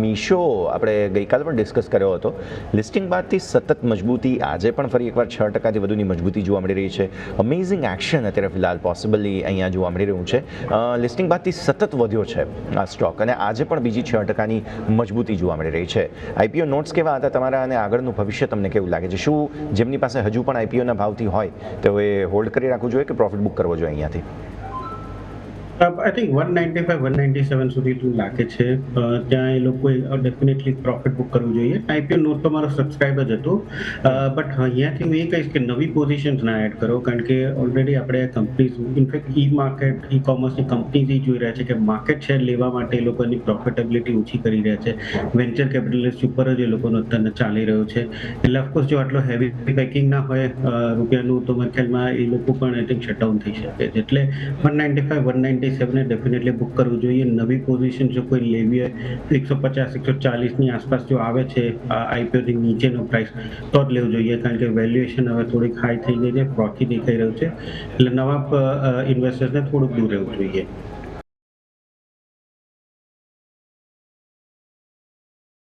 મીશો આપણે ગઈકાલે પણ ડિસ્કસ કર્યો હતો. લિસ્ટિંગ બાદથી સતત મજબૂતી, આજે પણ ફરી એકવાર 6% વધુની મજબૂતી જોવા મળી રહી છે. અમેઝિંગ એક્શન અત્યારે ફિલહાલ પોસિબલી અહીંયા જોવા મળી રહ્યું છે. લિસ્ટિંગ બાદથી સતત વધ્યો છે આ સ્ટોક અને આજે પણ બીજી 6%ની મજબૂતી જોવા મળી રહી છે. આઈપીઓ નોટ્સ કેવા હતા તમારા અને આગળનું ભવિષ્ય તમને કેવું લાગે છે? શું જેમની પાસે હજુ પણ આઈપીઓના ભાવથી હોય તેઓએ હોલ્ડ કરી રાખવું જોઈએ કે પ્રોફિટ બુક કરવો જોઈએ અહીંયાથી? આઈ થિંક 195-197 સુધી લાગે છે. ત્યાં એ લોકોએ ડેફિનેટલી પ્રોફિટ બુક કરવું જોઈએ. આઈપીઓ નોટ તો મારો સબસ્ક્રાઇબ જ હતો, બટ અહીંયાથી હું એ કહીશ કે નવી પોઝિશન્સ ના એડ કરો, કારણ કે ઓલરેડી આપણે કંપનીઝ, ઇનફેક્ટ ઈ કોમર્સની કંપનીઝ જોઈ રહ્યા છે કે માર્કેટ શેર લેવા માટે એ લોકોની પ્રોફિટેબિલિટી ઓછી કરી રહ્યા છે. વેન્ચર કેપિટલિસ્ટ ઉપર જ એ લોકોનો અત્યારે ચાલી રહ્યો છે. એટલે ઓફકોર્સ જો આટલો હેવી પેકિંગ ના હોય રૂપિયાનું, તો મારા ખ્યાલમાં એ લોકો પણ આઈ થિંક શટડાઉન થઈ શકે છે. એટલે 195-197 ડેફિનેટલી બુક કરવું જોઈએ. નવી પોઝિશન જો કોઈ લેવી હોય 150-140ની આસપાસ જો આવે છે આઈપીઓથી નીચેનો પ્રાઇસ, તો જ લેવું જોઈએ, કારણ કે વેલ્યુએશન હવે થોડીક હાઈ થઈ ગઈ છે, ફ્રોથી દેખાઈ રહ્યું છે. એટલે નવા ઇન્વેસ્ટર્સને થોડુંક દૂર રહેવું જોઈએ.